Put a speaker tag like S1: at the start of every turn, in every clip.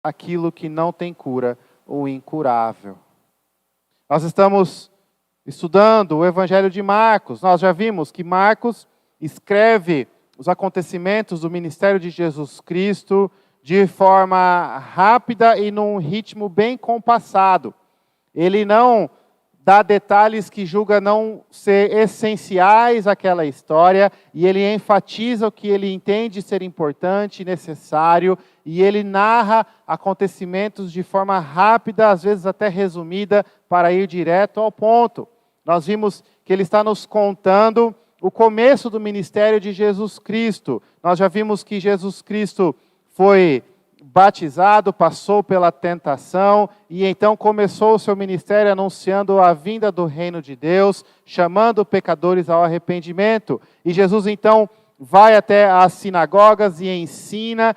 S1: aquilo que não tem cura, o incurável. Nós estamos estudando o Evangelho de Marcos. Nós já vimos que Marcos escreve os acontecimentos do ministério de Jesus Cristo de forma rápida e num ritmo bem compassado. Ele não dá detalhes que julga não ser essenciais àquela história, e ele enfatiza o que ele entende ser importante e necessário, e ele narra acontecimentos de forma rápida, às vezes até resumida, para ir direto ao ponto. Nós vimos que ele está nos contando o começo do ministério de Jesus Cristo. Nós já vimos que Jesus Cristo foi batizado, passou pela tentação e então começou o seu ministério anunciando a vinda do reino de Deus, chamando pecadores ao arrependimento. E Jesus então vai até as sinagogas e ensina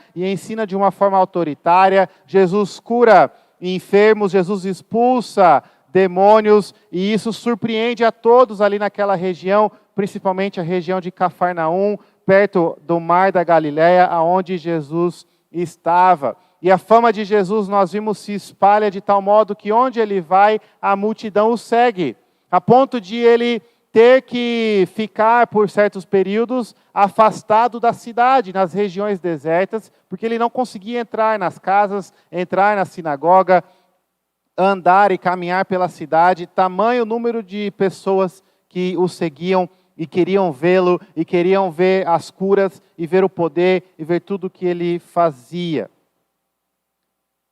S1: de uma forma autoritária. Jesus cura enfermos, Jesus expulsa demônios, e isso surpreende a todos ali naquela região, principalmente a região de Cafarnaum, perto do mar da Galileia, aonde Jesus estava. E a fama de Jesus, nós vimos, se espalha de tal modo que onde ele vai, a multidão o segue, a ponto de ele ter que ficar por certos períodos afastado da cidade, nas regiões desertas, porque ele não conseguia entrar nas casas, entrar na sinagoga, andar e caminhar pela cidade, tamanho número de pessoas que o seguiam e queriam vê-lo, e queriam ver as curas, e ver o poder, e ver tudo o que ele fazia.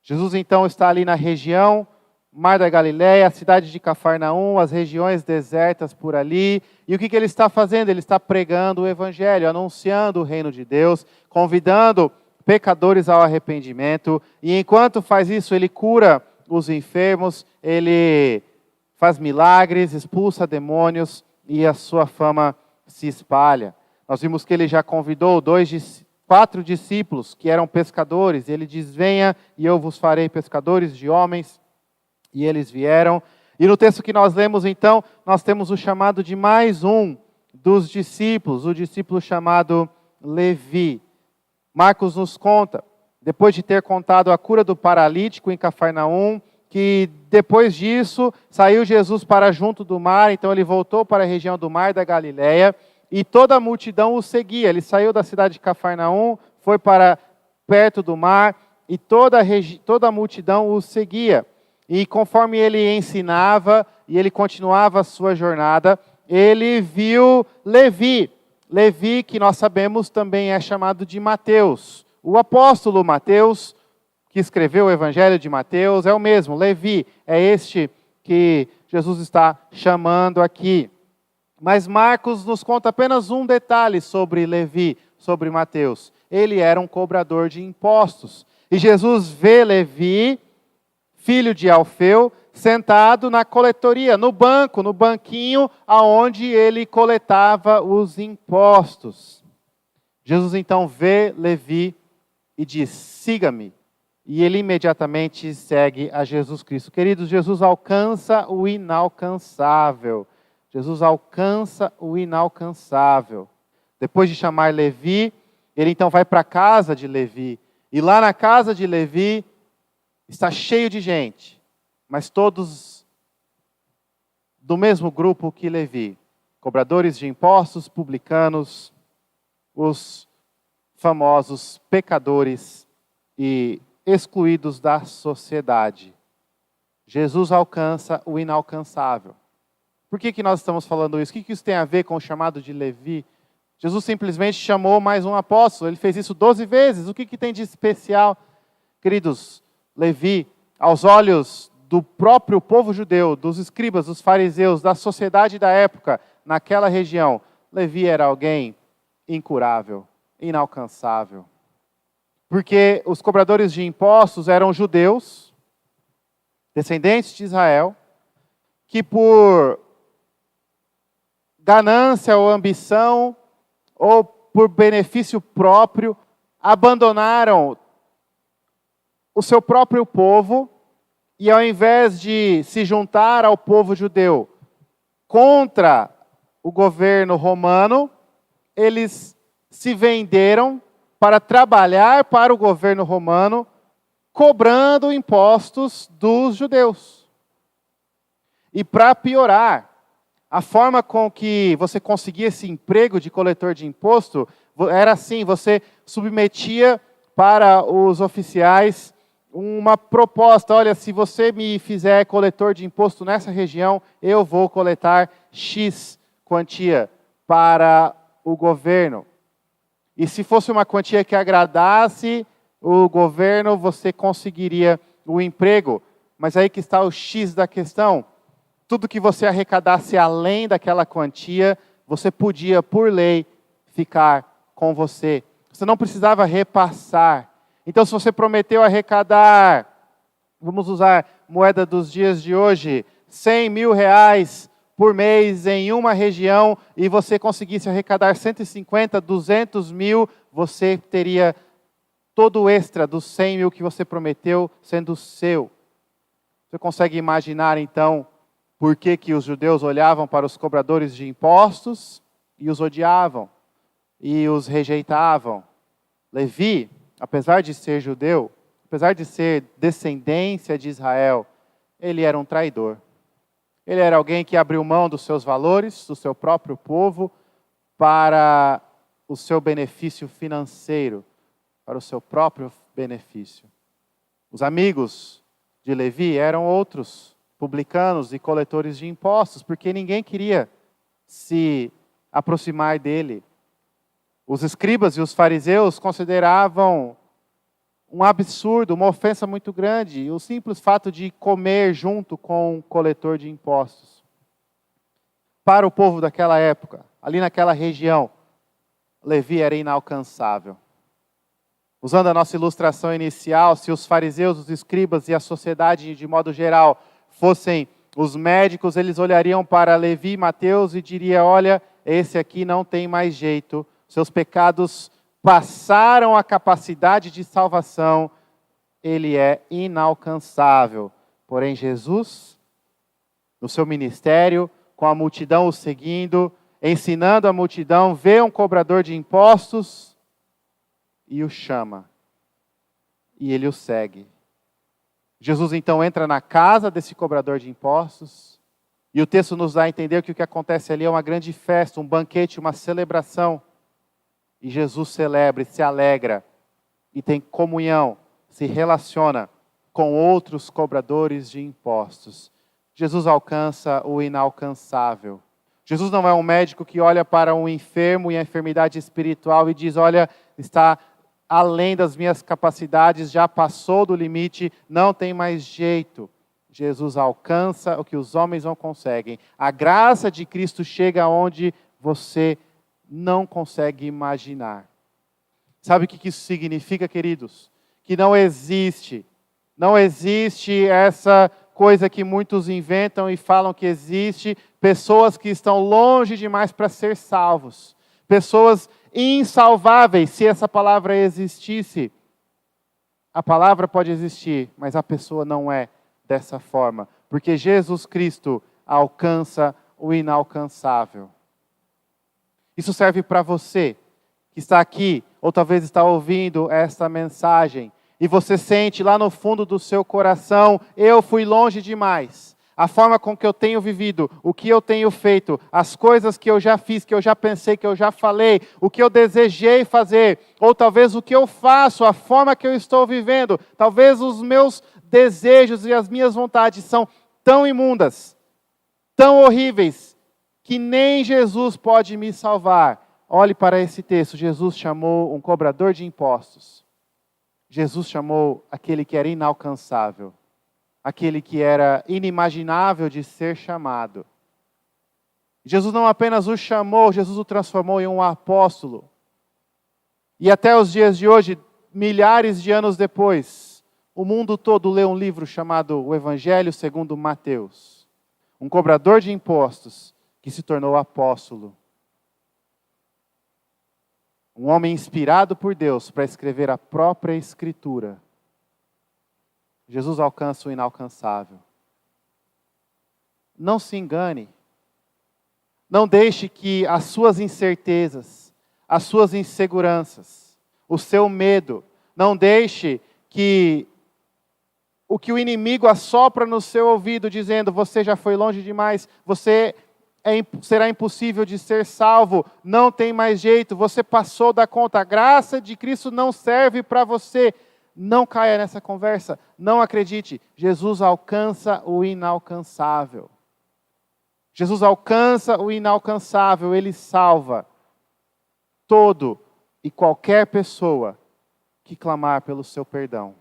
S1: Jesus então está ali na região, Mar da Galileia, a cidade de Cafarnaum, as regiões desertas por ali, e o que ele está fazendo? Ele está pregando o Evangelho, anunciando o reino de Deus, convidando pecadores ao arrependimento, e enquanto faz isso, ele cura os enfermos, ele faz milagres, expulsa demônios, e a sua fama se espalha. Nós vimos que ele já convidou 4 discípulos que eram pescadores, e ele diz: venha e eu vos farei pescadores de homens, e eles vieram. E no texto que nós lemos então, nós temos o chamado de mais um dos discípulos, o discípulo chamado Levi. Marcos nos conta, depois de ter contado a cura do paralítico em Cafarnaum, que depois disso saiu Jesus para junto do mar, então ele voltou para a região do mar da Galileia, e toda a multidão o seguia. Ele saiu da cidade de Cafarnaum, foi para perto do mar, e toda a multidão o seguia. E conforme ele ensinava, e ele continuava a sua jornada, ele viu Levi. Levi, que nós sabemos também é chamado de Mateus. O apóstolo Mateus, que escreveu o Evangelho de Mateus, é o mesmo, Levi, é este que Jesus está chamando aqui. Mas Marcos nos conta apenas um detalhe sobre Levi, sobre Mateus. Ele era um cobrador de impostos. E Jesus vê Levi, filho de Alfeu, sentado na coletoria, no banquinho, aonde ele coletava os impostos. Jesus então vê Levi e diz: siga-me. E ele imediatamente segue a Jesus Cristo. Queridos, Jesus alcança o inalcançável. Jesus alcança o inalcançável. Depois de chamar Levi, ele então vai para a casa de Levi. E lá na casa de Levi está cheio de gente, mas todos do mesmo grupo que Levi. Cobradores de impostos, publicanos, os famosos pecadores e excluídos da sociedade. Jesus alcança o inalcançável. Por que nós estamos falando isso? O que isso tem a ver com o chamado de Levi? Jesus simplesmente chamou mais um apóstolo. Ele fez isso 12 vezes. O que tem de especial? Queridos, Levi, aos olhos do próprio povo judeu, dos escribas, dos fariseus, da sociedade da época, naquela região, Levi era alguém incurável, inalcançável. Porque os cobradores de impostos eram judeus, descendentes de Israel, que por ganância ou ambição, ou por benefício próprio, abandonaram o seu próprio povo, e ao invés de se juntar ao povo judeu contra o governo romano, eles se venderam para trabalhar para o governo romano, cobrando impostos dos judeus. E para piorar, a forma com que você conseguia esse emprego de coletor de imposto era assim: você submetia para os oficiais uma proposta: olha, se você me fizer coletor de imposto nessa região, eu vou coletar X quantia para o governo. E se fosse uma quantia que agradasse o governo, você conseguiria o emprego. Mas aí que está o X da questão: tudo que você arrecadasse além daquela quantia, você podia, por lei, ficar com você. Você não precisava repassar. Então, se você prometeu arrecadar, vamos usar moeda dos dias de hoje, R$100 mil por mês em uma região, e você conseguisse arrecadar 150, 200 mil, você teria todo o extra dos 100 mil que você prometeu sendo seu. Você consegue imaginar, então, por que os judeus olhavam para os cobradores de impostos e os odiavam e os rejeitavam? Levi, apesar de ser judeu, apesar de ser descendência de Israel, ele era um traidor. Ele era alguém que abriu mão dos seus valores, do seu próprio povo, para o seu benefício financeiro, para o seu próprio benefício. Os amigos de Levi eram outros publicanos e coletores de impostos, porque ninguém queria se aproximar dele. Os escribas e os fariseus consideravam um absurdo, uma ofensa muito grande, o simples fato de comer junto com um coletor de impostos. Para o povo daquela época, ali naquela região, Levi era inalcançável. Usando a nossa ilustração inicial, se os fariseus, os escribas e a sociedade de modo geral fossem os médicos, eles olhariam para Levi e Mateus e diriam: olha, esse aqui não tem mais jeito, seus pecados passaram a capacidade de salvação, ele é inalcançável. Porém, Jesus, no seu ministério, com a multidão o seguindo, ensinando a multidão, vê um cobrador de impostos e o chama. E ele o segue. Jesus então entra na casa desse cobrador de impostos, e o texto nos dá a entender que o que acontece ali é uma grande festa, um banquete, uma celebração. E Jesus celebra e se alegra, e tem comunhão, se relaciona com outros cobradores de impostos. Jesus alcança o inalcançável. Jesus não é um médico que olha para um enfermo e a enfermidade espiritual e diz: olha, está além das minhas capacidades, já passou do limite, não tem mais jeito. Jesus alcança o que os homens não conseguem. A graça de Cristo chega onde você não consegue imaginar. Sabe o que isso significa, queridos? Que não existe essa coisa que muitos inventam e falam que existe, pessoas que estão longe demais para ser salvos. Pessoas insalváveis, se essa palavra existisse. A palavra pode existir, mas a pessoa não é dessa forma. Porque Jesus Cristo alcança o inalcançável. Isso serve para você que está aqui, ou talvez está ouvindo esta mensagem, e você sente lá no fundo do seu coração: eu fui longe demais. A forma com que eu tenho vivido, o que eu tenho feito, as coisas que eu já fiz, que eu já pensei, que eu já falei, o que eu desejei fazer, ou talvez o que eu faço, a forma que eu estou vivendo, talvez os meus desejos e as minhas vontades são tão imundas, tão horríveis, que nem Jesus pode me salvar. Olhe para esse texto: Jesus chamou um cobrador de impostos. Jesus chamou aquele que era inalcançável, aquele que era inimaginável de ser chamado. Jesus não apenas o chamou, Jesus o transformou em um apóstolo. E até os dias de hoje, milhares de anos depois, o mundo todo lê um livro chamado O Evangelho segundo Mateus. Um cobrador de impostos que se tornou apóstolo. Um homem inspirado por Deus para escrever a própria Escritura. Jesus alcança o inalcançável. Não se engane. Não deixe que as suas incertezas, as suas inseguranças, o seu medo, não deixe que o que o inimigo assopra no seu ouvido, dizendo: você já foi longe demais, será impossível de ser salvo, não tem mais jeito, você passou da conta, a graça de Cristo não serve para você. Não caia nessa conversa, não acredite, Jesus alcança o inalcançável. Jesus alcança o inalcançável, Ele salva todo e qualquer pessoa que clamar pelo seu perdão.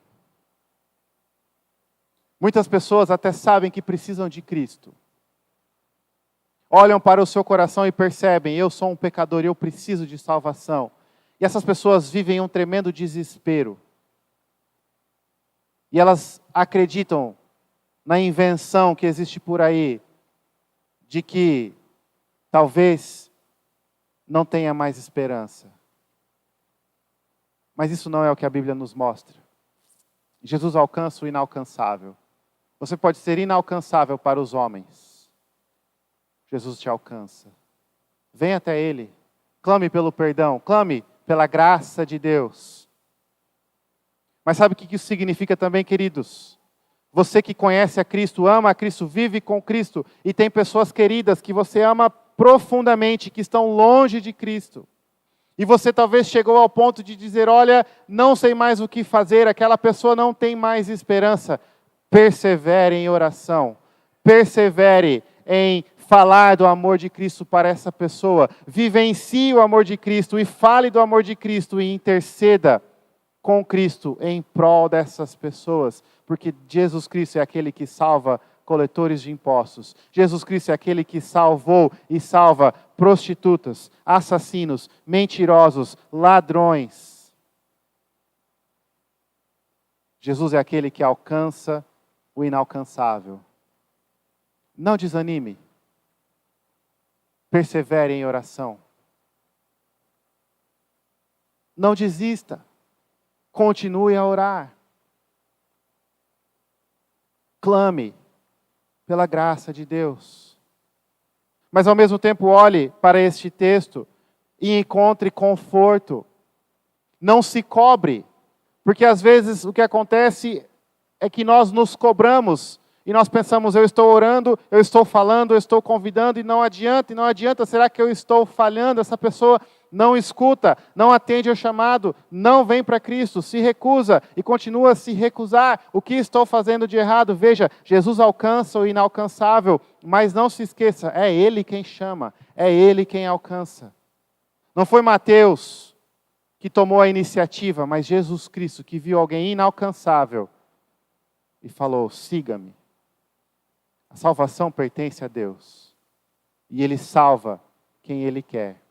S1: Muitas pessoas até sabem que precisam de Cristo. Olham para o seu coração e percebem: eu sou um pecador e eu preciso de salvação. E essas pessoas vivem um tremendo desespero. E elas acreditam na invenção que existe por aí, de que talvez não tenha mais esperança. Mas isso não é o que a Bíblia nos mostra. Jesus alcança o inalcançável. Você pode ser inalcançável para os homens. Jesus te alcança. Venha até Ele. Clame pelo perdão. Clame pela graça de Deus. Mas sabe o que isso significa também, queridos? Você que conhece a Cristo, ama a Cristo, vive com Cristo, e tem pessoas queridas que você ama profundamente, que estão longe de Cristo. E você talvez chegou ao ponto de dizer: olha, não sei mais o que fazer, aquela pessoa não tem mais esperança. Persevere em oração. Persevere em falar do amor de Cristo para essa pessoa. Vivencie o amor de Cristo e fale do amor de Cristo e interceda com Cristo em prol dessas pessoas, porque Jesus Cristo é aquele que salva coletores de impostos. Jesus Cristo é aquele que salvou e salva prostitutas, assassinos, mentirosos, ladrões. Jesus é aquele que alcança o inalcançável. Não desanime. Persevere em oração. Não desista. Continue a orar. Clame pela graça de Deus. Mas ao mesmo tempo olhe para este texto e encontre conforto. Não se cobre, porque às vezes o que acontece é que nós nos cobramos e nós pensamos: eu estou orando, eu estou falando, eu estou convidando e não adianta, será que eu estou falhando? Essa pessoa não escuta, não atende ao chamado, não vem para Cristo, se recusa e continua a se recusar. O que estou fazendo de errado? Veja, Jesus alcança o inalcançável, mas não se esqueça, é Ele quem chama, é Ele quem alcança. Não foi Mateus que tomou a iniciativa, mas Jesus Cristo que viu alguém inalcançável e falou: siga-me. A salvação pertence a Deus e Ele salva quem Ele quer.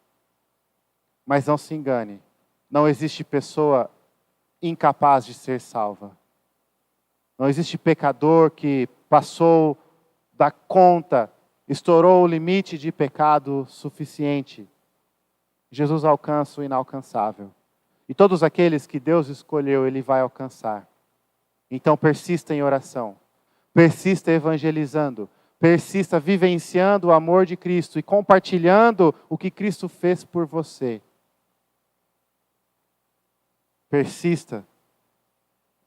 S1: Mas não se engane, não existe pessoa incapaz de ser salva. Não existe pecador que passou da conta, estourou o limite de pecado suficiente. Jesus alcança o inalcançável. E todos aqueles que Deus escolheu, Ele vai alcançar. Então persista em oração, persista evangelizando, persista vivenciando o amor de Cristo e compartilhando o que Cristo fez por você. Persista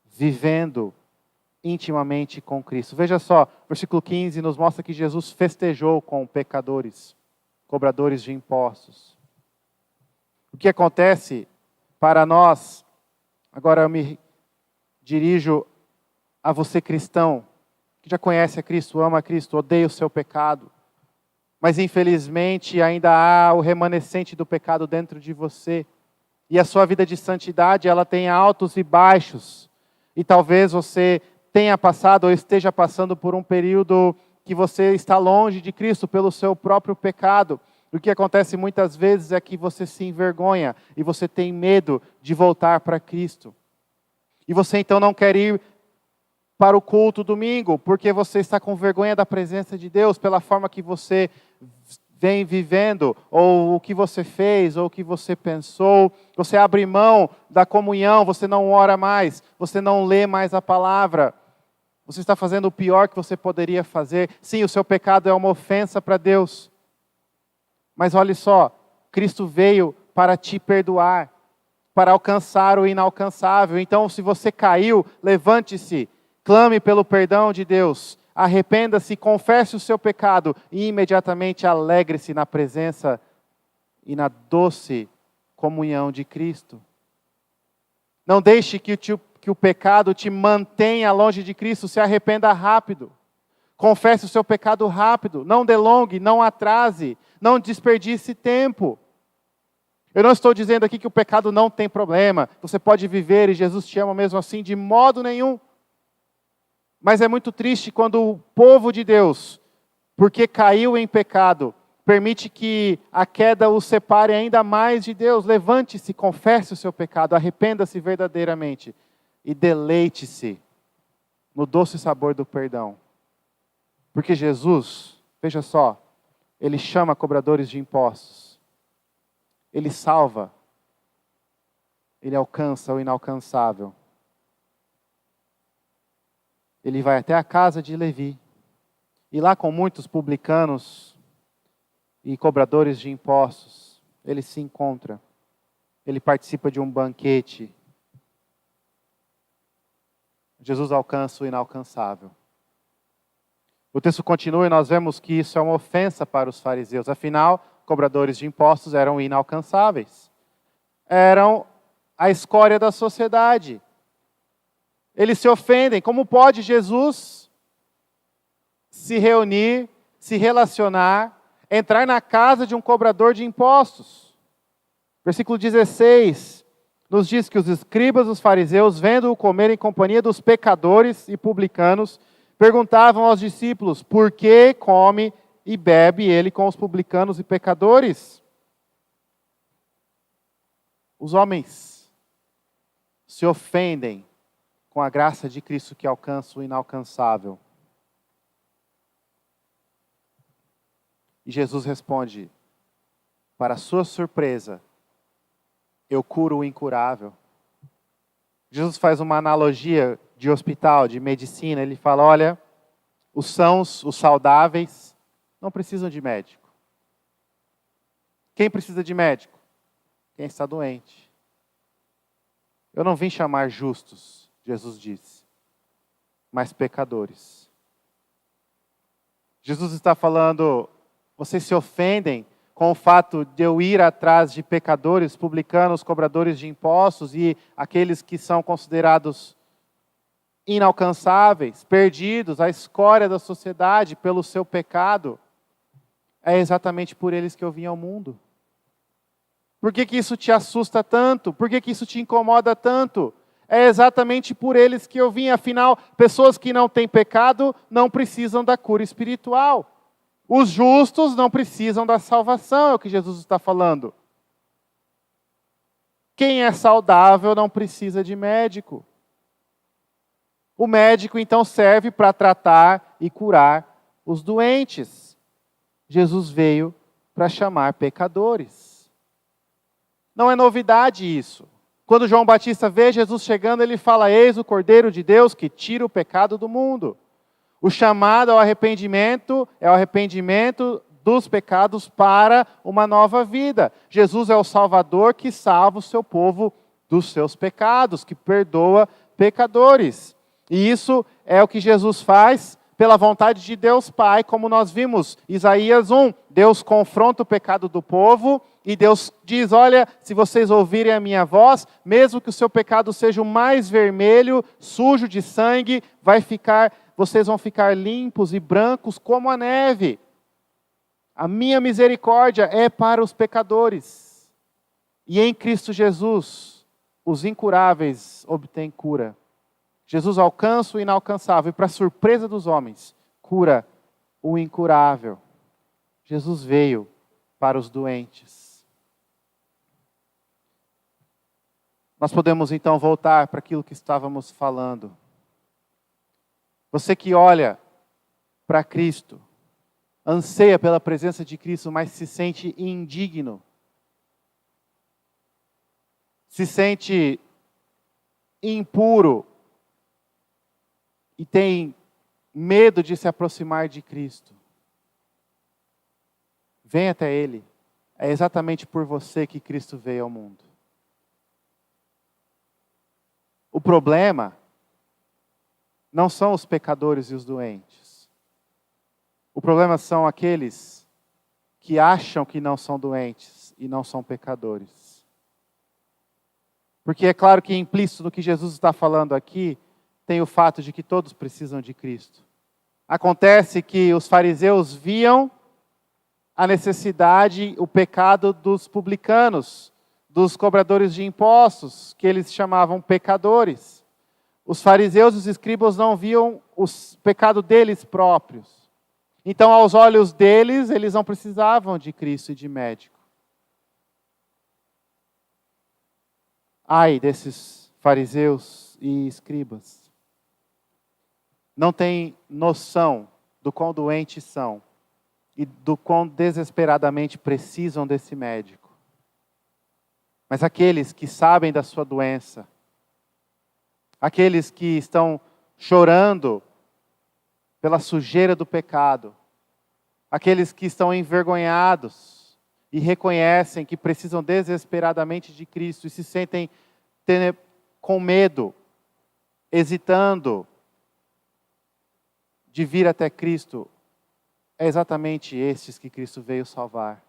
S1: vivendo intimamente com Cristo. Veja só, versículo 15 nos mostra que Jesus festejou com pecadores, cobradores de impostos. O que acontece para nós, agora eu me dirijo a você cristão, que já conhece a Cristo, ama a Cristo, odeia o seu pecado, mas infelizmente ainda há o remanescente do pecado dentro de você. E a sua vida de santidade, ela tem altos e baixos. E talvez você tenha passado ou esteja passando por um período que você está longe de Cristo pelo seu próprio pecado. O que acontece muitas vezes é que você se envergonha e você tem medo de voltar para Cristo. E você então não quer ir para o culto domingo, porque você está com vergonha da presença de Deus, pela forma que você vem vivendo, ou o que você fez, ou o que você pensou. Você abre mão da comunhão, você não ora mais, você não lê mais a palavra. Você está fazendo o pior que você poderia fazer. Sim, o seu pecado é uma ofensa para Deus. Mas olhe só, Cristo veio para te perdoar, para alcançar o inalcançável. Então, se você caiu, levante-se, clame pelo perdão de Deus, arrependa-se, confesse o seu pecado e imediatamente alegre-se na presença e na doce comunhão de Cristo. Não deixe que o pecado te mantenha longe de Cristo, se arrependa rápido. Confesse o seu pecado rápido, não delongue, não atrase, não desperdice tempo. Eu não estou dizendo aqui que o pecado não tem problema, você pode viver e Jesus te ama mesmo assim, de modo nenhum. Mas é muito triste quando o povo de Deus, porque caiu em pecado, permite que a queda o separe ainda mais de Deus. Levante-se, confesse o seu pecado, arrependa-se verdadeiramente e deleite-se no doce sabor do perdão. Porque Jesus, veja só, Ele chama cobradores de impostos. Ele salva. Ele alcança o inalcançável. Ele vai até a casa de Levi. E lá com muitos publicanos e cobradores de impostos, ele se encontra. Ele participa de um banquete. Jesus alcança o inalcançável. O texto continua e nós vemos que isso é uma ofensa para os fariseus. Afinal, cobradores de impostos eram inalcançáveis. Eram a escória da sociedade. Eles se ofendem. Como pode Jesus se reunir, se relacionar, entrar na casa de um cobrador de impostos? Versículo 16 nos diz que os escribas, os fariseus, vendo-o comer em companhia dos pecadores e publicanos, perguntavam aos discípulos: por que come e bebe ele com os publicanos e pecadores? Os homens se ofendem com a graça de Cristo que alcança o inalcançável. E Jesus responde, para sua surpresa: eu curo o incurável. Jesus faz uma analogia de hospital, de medicina. Ele fala, olha, os sãos, os saudáveis, não precisam de médico. Quem precisa de médico? Quem está doente. Eu não vim chamar justos, Jesus disse, mas pecadores. Jesus está falando, vocês se ofendem com o fato de eu ir atrás de pecadores, publicanos, cobradores de impostos e aqueles que são considerados inalcançáveis, perdidos, a escória da sociedade pelo seu pecado. É exatamente por eles que eu vim ao mundo. Por que isso te assusta tanto? Por que isso te incomoda tanto? É exatamente por eles que eu vim. Afinal, pessoas que não têm pecado não precisam da cura espiritual. Os justos não precisam da salvação, é o que Jesus está falando. Quem é saudável não precisa de médico. O médico, então, serve para tratar e curar os doentes. Jesus veio para chamar pecadores. Não é novidade isso. Quando João Batista vê Jesus chegando, ele fala, eis o Cordeiro de Deus que tira o pecado do mundo. O chamado ao arrependimento é o arrependimento dos pecados para uma nova vida. Jesus é o Salvador que salva o seu povo dos seus pecados, que perdoa pecadores. E isso é o que Jesus faz pela vontade de Deus Pai, como nós vimos, Isaías 1. Deus confronta o pecado do povo e Deus diz, olha, se vocês ouvirem a minha voz, mesmo que o seu pecado seja o mais vermelho, sujo de sangue, vocês vão ficar limpos e brancos como a neve. A minha misericórdia é para os pecadores. E em Cristo Jesus, os incuráveis obtêm cura. Jesus alcança o inalcançável e, para surpresa dos homens, cura o incurável. Jesus veio para os doentes. Nós podemos então voltar para aquilo que estávamos falando. Você que olha para Cristo, anseia pela presença de Cristo, mas se sente indigno, se sente impuro e tem medo de se aproximar de Cristo. Vem até Ele. É exatamente por você que Cristo veio ao mundo. O problema não são os pecadores e os doentes. O problema são aqueles que acham que não são doentes e não são pecadores. Porque é claro que implícito no que Jesus está falando aqui, tem o fato de que todos precisam de Cristo. Acontece que os fariseus viam a necessidade, o pecado dos publicanos, dos cobradores de impostos, que eles chamavam pecadores. Os fariseus e os escribas não viam o pecado deles próprios. Então, aos olhos deles, eles não precisavam de Cristo e de médico. Ai desses fariseus e escribas. Não têm noção do quão doentes são e do quão desesperadamente precisam desse médico. Mas aqueles que sabem da sua doença, aqueles que estão chorando pela sujeira do pecado, aqueles que estão envergonhados e reconhecem que precisam desesperadamente de Cristo e se sentem com medo, hesitando de vir até Cristo, é exatamente estes que Cristo veio salvar.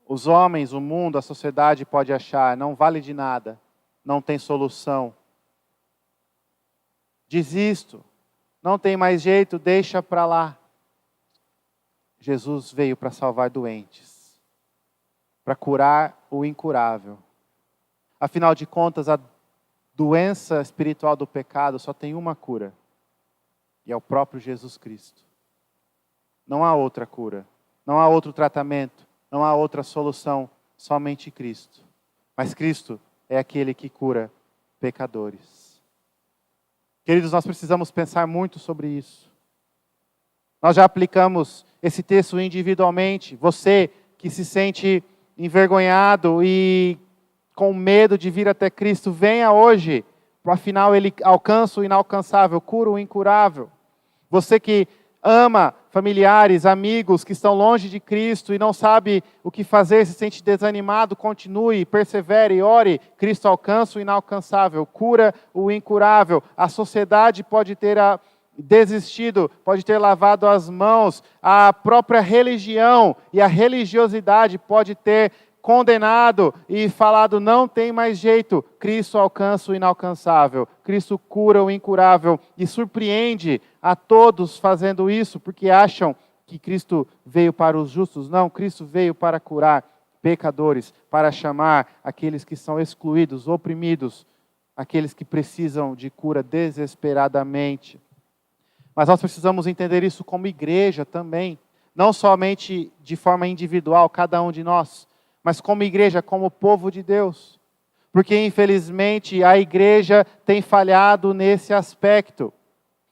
S1: Os homens, o mundo, a sociedade pode achar, não vale de nada, não tem solução. Desisto, não tem mais jeito, deixa para lá. Jesus veio para salvar doentes, para curar o incurável. Afinal de contas, a doença espiritual do pecado só tem uma cura. E é o próprio Jesus Cristo. Não há outra cura, não há outro tratamento, não há outra solução, somente Cristo. Mas Cristo é aquele que cura pecadores. Queridos, nós precisamos pensar muito sobre isso. Nós já aplicamos esse texto individualmente. Você que se sente envergonhado e com medo de vir até Cristo, venha hoje. Afinal, Ele alcança o inalcançável, cura o incurável. Você que ama familiares, amigos que estão longe de Cristo e não sabe o que fazer, se sente desanimado, continue, persevere, ore. Cristo alcança o inalcançável, cura o incurável. A sociedade pode ter desistido, pode ter lavado as mãos. A própria religião e a religiosidade pode ter condenado e falado, não tem mais jeito. Cristo alcança o inalcançável. Cristo cura o incurável e surpreende a todos fazendo isso, porque acham que Cristo veio para os justos. Não, Cristo veio para curar pecadores, para chamar aqueles que são excluídos, oprimidos, aqueles que precisam de cura desesperadamente. Mas nós precisamos entender isso como igreja também, não somente de forma individual, cada um de nós, mas como igreja, como povo de Deus. Porque, infelizmente, a igreja tem falhado nesse aspecto.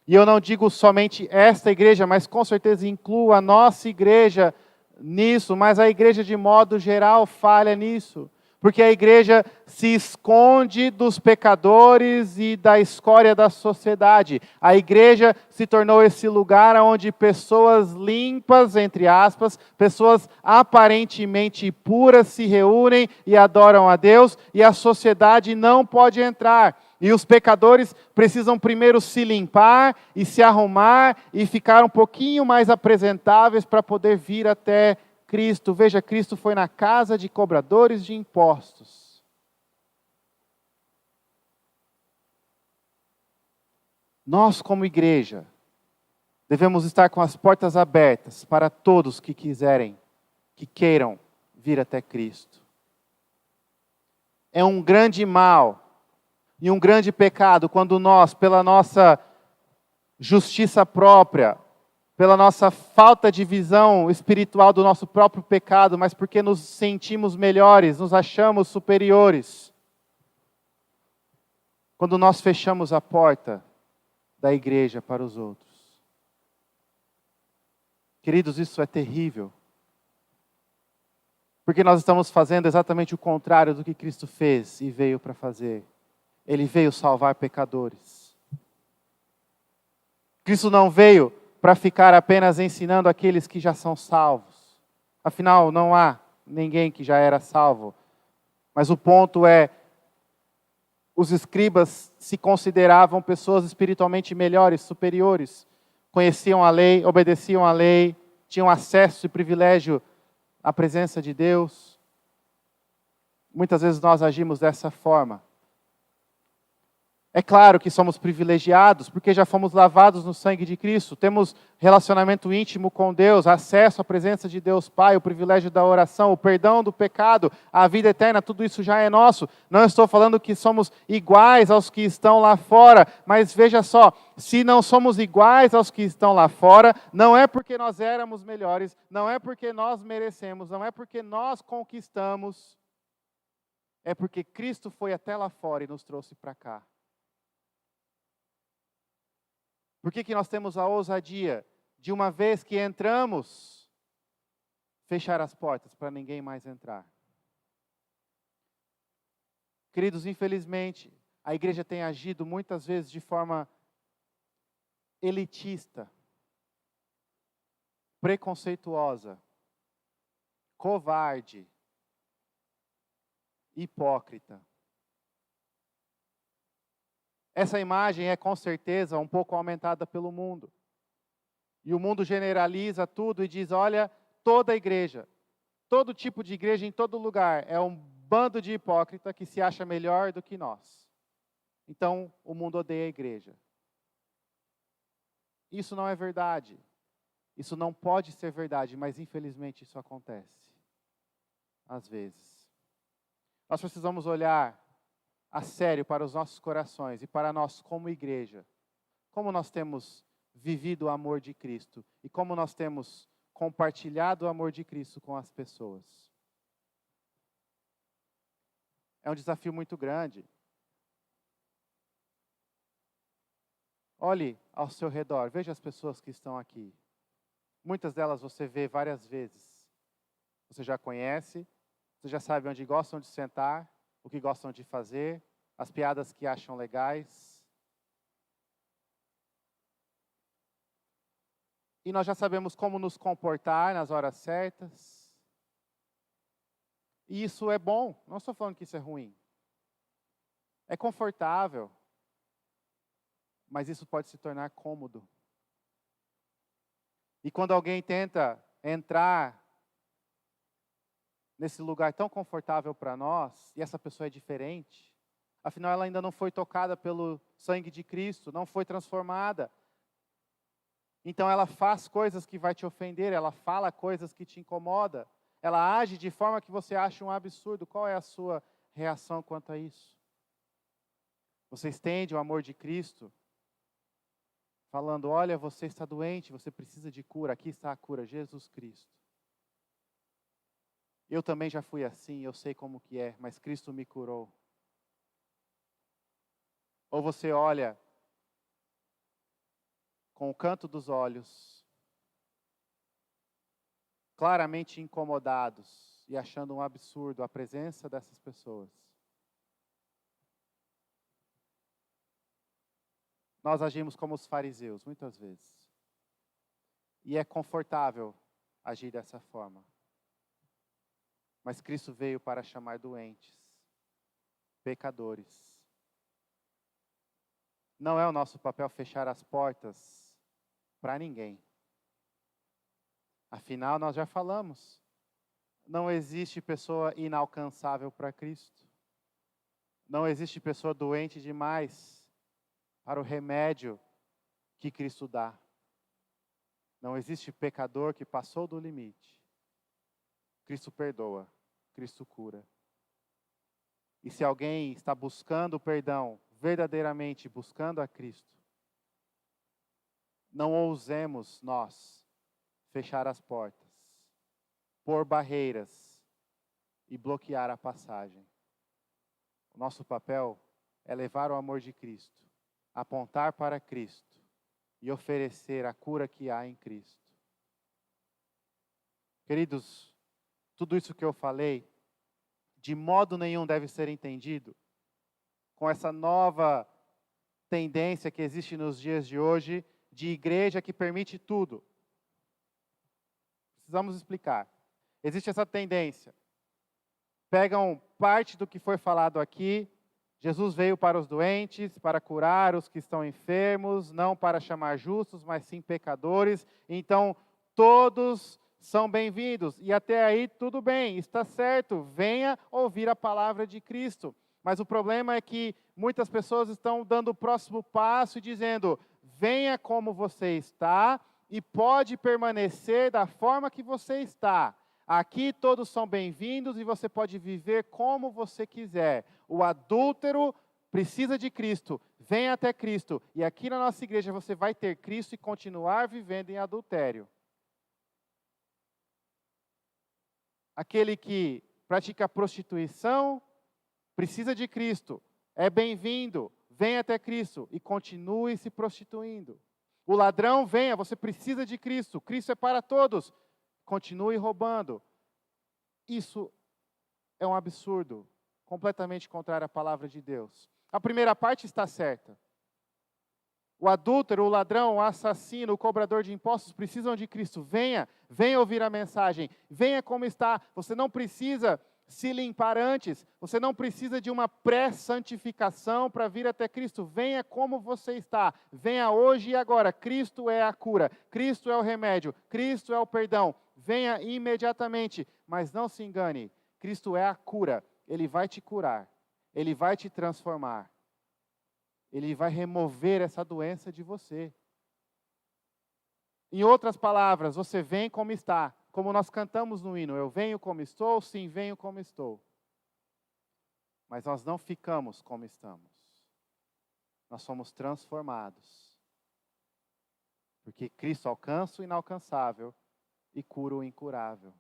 S1: E eu não digo somente esta igreja, mas com certeza incluo a nossa igreja nisso, mas a igreja de modo geral falha nisso. Porque a igreja se esconde dos pecadores e da escória da sociedade. A igreja se tornou esse lugar onde pessoas limpas, entre aspas, pessoas aparentemente puras se reúnem e adoram a Deus, e a sociedade não pode entrar. E os pecadores precisam primeiro se limpar e se arrumar e ficar um pouquinho mais apresentáveis para poder vir até Cristo. Veja, Cristo foi na casa de cobradores de impostos. Nós, como igreja, devemos estar com as portas abertas para todos que quiserem, que queiram vir até Cristo. É um grande mal e um grande pecado quando nós, pela nossa justiça própria, pela nossa falta de visão espiritual do nosso próprio pecado, mas porque nos sentimos melhores, nos achamos superiores, quando nós fechamos a porta da igreja para os outros. Queridos, isso é terrível. Porque nós estamos fazendo exatamente o contrário do que Cristo fez e veio para fazer. Ele veio salvar pecadores. Cristo não veio para ficar apenas ensinando aqueles que já são salvos. Afinal, não há ninguém que já era salvo. Mas o ponto é Os escribas se consideravam pessoas espiritualmente melhores, superiores. Conheciam a lei, obedeciam à lei, tinham acesso e privilégio à presença de Deus. Muitas vezes nós agimos dessa forma. É claro que somos privilegiados, porque já fomos lavados no sangue de Cristo, temos relacionamento íntimo com Deus, acesso à presença de Deus Pai, o privilégio da oração, o perdão do pecado, a vida eterna, tudo isso já é nosso. Não estou falando que somos iguais aos que estão lá fora, mas veja só, se não somos iguais aos que estão lá fora, não é porque nós éramos melhores, não é porque nós merecemos, não é porque nós conquistamos, é porque Cristo foi até lá fora e nos trouxe para cá. Por que nós temos a ousadia de, uma vez que entramos, fechar as portas para ninguém mais entrar? Queridos, infelizmente, a igreja tem agido muitas vezes de forma elitista, preconceituosa, covarde, hipócrita. Essa imagem é com certeza um pouco aumentada pelo mundo. E o mundo generaliza tudo e diz, olha, toda igreja, todo tipo de igreja em todo lugar é um bando de hipócrita que se acha melhor do que nós. Então, o mundo odeia a igreja. Isso não é verdade. Isso não pode ser verdade, mas infelizmente isso acontece. Às vezes. Nós precisamos olhar a sério para os nossos corações e para nós como igreja. Como nós temos vivido o amor de Cristo e como nós temos compartilhado o amor de Cristo com as pessoas. É um desafio muito grande. Olhe ao seu redor, veja as pessoas que estão aqui. Muitas delas você vê várias vezes. Você já conhece, você já sabe onde gostam de sentar, o que gostam de fazer, as piadas que acham legais. E nós já sabemos como nos comportar nas horas certas. E isso é bom, não estou falando que isso é ruim. É confortável, mas isso pode se tornar cômodo. E quando alguém tenta entrar nesse lugar tão confortável para nós, e essa pessoa é diferente, afinal ela ainda não foi tocada pelo sangue de Cristo, não foi transformada. Então ela faz coisas que vai te ofender, ela fala coisas que te incomodam, ela age de forma que você acha um absurdo. Qual é a sua reação quanto a isso? Você estende o amor de Cristo, falando, olha, você está doente, você precisa de cura, aqui está a cura, Jesus Cristo. Eu também já fui assim, eu sei como que é, mas Cristo me curou. Ou você olha com o canto dos olhos, claramente incomodados e achando um absurdo a presença dessas pessoas. Nós agimos como os fariseus, muitas vezes. E é confortável agir dessa forma. Mas Cristo veio para chamar doentes, pecadores. Não é o nosso papel fechar as portas para ninguém. Afinal, nós já falamos, não existe pessoa inalcançável para Cristo. Não existe pessoa doente demais para o remédio que Cristo dá. Não existe pecador que passou do limite. Cristo perdoa, Cristo cura. E se alguém está buscando perdão, verdadeiramente buscando a Cristo, não ousemos nós fechar as portas, pôr barreiras e bloquear a passagem. O nosso papel é levar o amor de Cristo, apontar para Cristo e oferecer a cura que há em Cristo. Queridos, tudo isso que eu falei, de modo nenhum deve ser entendido com essa nova tendência que existe nos dias de hoje, de igreja que permite tudo. Precisamos explicar. Existe essa tendência. Pegam parte do que foi falado aqui, Jesus veio para os doentes, para curar os que estão enfermos, não para chamar justos, mas sim pecadores. Então, todos são bem-vindos. E até aí, tudo bem, está certo. Venha ouvir a palavra de Cristo. Mas o problema é que muitas pessoas estão dando o próximo passo e dizendo: venha como você está e pode permanecer da forma que você está. Aqui todos são bem-vindos e você pode viver como você quiser. O adúltero precisa de Cristo, vem até Cristo. E aqui na nossa igreja você vai ter Cristo e continuar vivendo em adultério. Aquele que pratica prostituição precisa de Cristo, é bem-vindo, vem até Cristo e continue se prostituindo. O ladrão, venha, você precisa de Cristo, Cristo é para todos. Continue roubando. Isso é um absurdo, completamente contrário à palavra de Deus. A primeira parte está certa. O adúltero, o ladrão, o assassino, o cobrador de impostos precisam de Cristo. Venha, venha ouvir a mensagem. Venha como está. Você não precisa se limpar antes. Você não precisa de uma pré-santificação para vir até Cristo. Venha como você está. Venha hoje e agora. Cristo é a cura. Cristo é o remédio. Cristo é o perdão. Venha imediatamente. Mas não se engane. Cristo é a cura. Ele vai te curar. Ele vai te transformar. Ele vai remover essa doença de você. Em outras palavras, você vem como está. Como nós cantamos no hino, eu venho como estou, sim, venho como estou. Mas nós não ficamos como estamos. Nós somos transformados. Porque Cristo alcança o inalcançável e cura o incurável.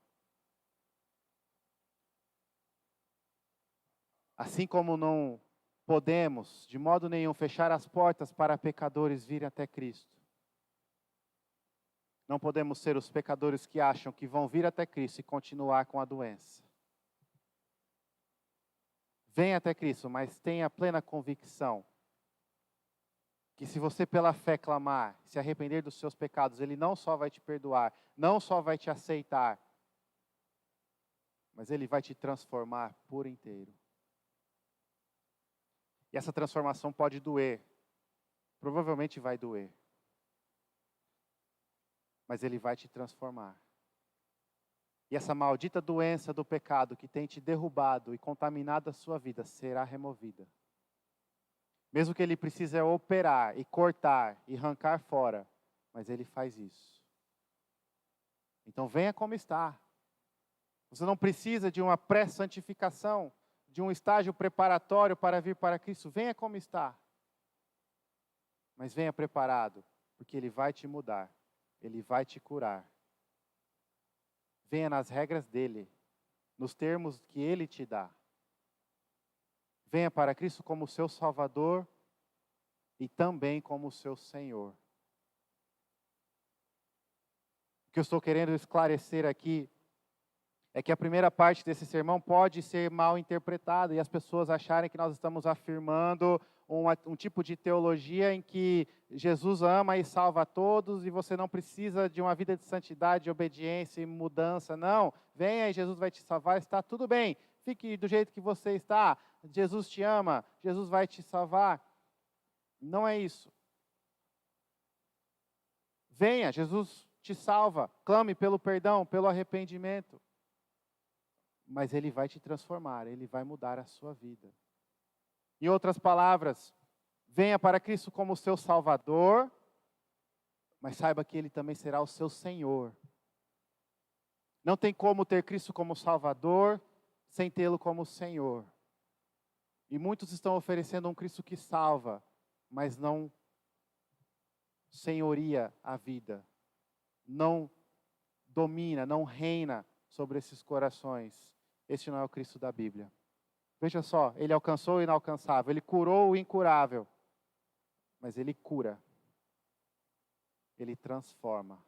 S1: Assim como não podemos, de modo nenhum, fechar as portas para pecadores virem até Cristo. Não podemos ser os pecadores que acham que vão vir até Cristo e continuar com a doença. Venha até Cristo, mas tenha plena convicção que se você pela fé clamar, se arrepender dos seus pecados, Ele não só vai te perdoar, não só vai te aceitar, mas Ele vai te transformar por inteiro. E essa transformação pode doer. Provavelmente vai doer. Mas Ele vai te transformar. E essa maldita doença do pecado que tem te derrubado e contaminado a sua vida será removida. Mesmo que Ele precise operar e cortar e arrancar fora, mas Ele faz isso. Então venha como está. Você não precisa de uma pré-santificação, de um estágio preparatório para vir para Cristo. Venha como está. Mas venha preparado, porque Ele vai te mudar. Ele vai te curar. Venha nas regras dEle, nos termos que Ele te dá. Venha para Cristo como seu Salvador e também como seu Senhor. O que eu estou querendo esclarecer aqui é que a primeira parte desse sermão pode ser mal interpretada e as pessoas acharem que nós estamos afirmando um tipo de teologia em que Jesus ama e salva a todos e você não precisa de uma vida de santidade, obediência e mudança. Não, venha e Jesus vai te salvar, está tudo bem. Fique do jeito que você está. Jesus te ama, Jesus vai te salvar. Não é isso. Venha, Jesus te salva. Clame pelo perdão, pelo arrependimento. Mas Ele vai te transformar, Ele vai mudar a sua vida. Em outras palavras, venha para Cristo como seu Salvador, mas saiba que Ele também será o seu Senhor. Não tem como ter Cristo como Salvador sem tê-lo como Senhor. E muitos estão oferecendo um Cristo que salva, mas não senhoria a vida. Não domina, não reina sobre esses corações. Este não é o Cristo da Bíblia. Veja só, Ele alcançou o inalcançável, Ele curou o incurável, mas Ele cura, Ele transforma.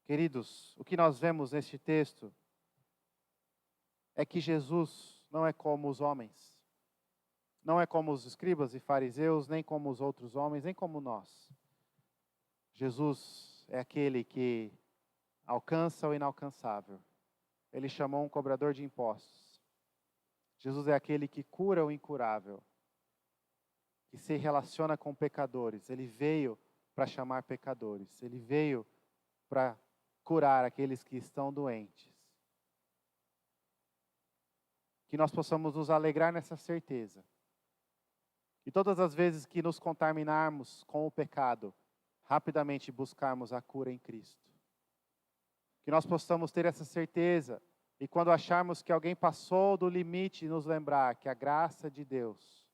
S1: Queridos, o que nós vemos neste texto é que Jesus não é como os homens, não é como os escribas e fariseus, nem como os outros homens, nem como nós. Jesus é aquele que alcança o inalcançável. Ele chamou um cobrador de impostos. Jesus é aquele que cura o incurável, que se relaciona com pecadores. Ele veio para chamar pecadores. Ele veio para curar aqueles que estão doentes. Que nós possamos nos alegrar nessa certeza. E todas as vezes que nos contaminarmos com o pecado, rapidamente buscarmos a cura em Cristo. Que nós possamos ter essa certeza e quando acharmos que alguém passou do limite, nos lembrar que a graça de Deus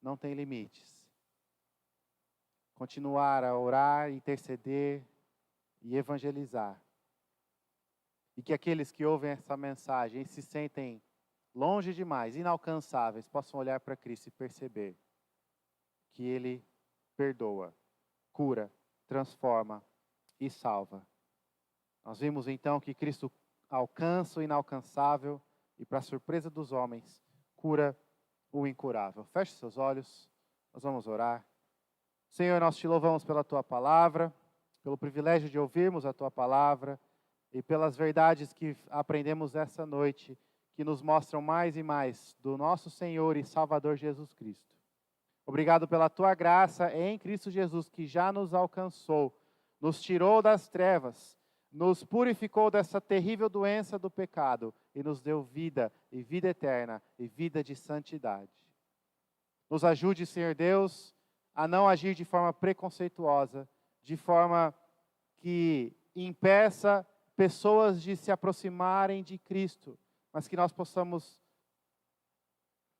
S1: não tem limites. Continuar a orar, interceder e evangelizar. E que aqueles que ouvem essa mensagem e se sentem longe demais, inalcançáveis, possam olhar para Cristo e perceber que Ele perdoa, cura, transforma e salva. Nós vimos então que Cristo alcança o inalcançável e, para surpresa dos homens, cura o incurável. Feche seus olhos, nós vamos orar. Senhor, nós te louvamos pela Tua palavra, pelo privilégio de ouvirmos a Tua palavra e pelas verdades que aprendemos essa noite, que nos mostram mais e mais do nosso Senhor e Salvador Jesus Cristo. Obrigado pela Tua graça em Cristo Jesus, que já nos alcançou, nos tirou das trevas, nos purificou dessa terrível doença do pecado e nos deu vida e vida eterna e vida de santidade. Nos ajude, Senhor Deus, a não agir de forma preconceituosa, de forma que impeça pessoas de se aproximarem de Cristo, mas que nós possamos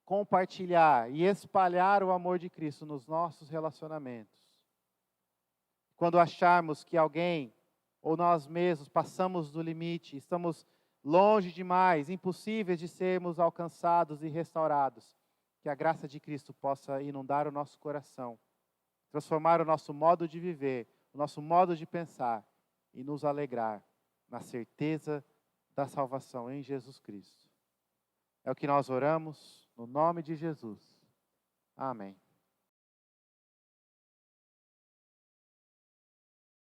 S1: compartilhar e espalhar o amor de Cristo nos nossos relacionamentos. Quando acharmos que alguém ou nós mesmos passamos do limite, estamos longe demais, impossíveis de sermos alcançados e restaurados, que a graça de Cristo possa inundar o nosso coração, transformar o nosso modo de viver, o nosso modo de pensar e nos alegrar na certeza da salvação em Jesus Cristo. É o que nós oramos, no nome de Jesus. Amém.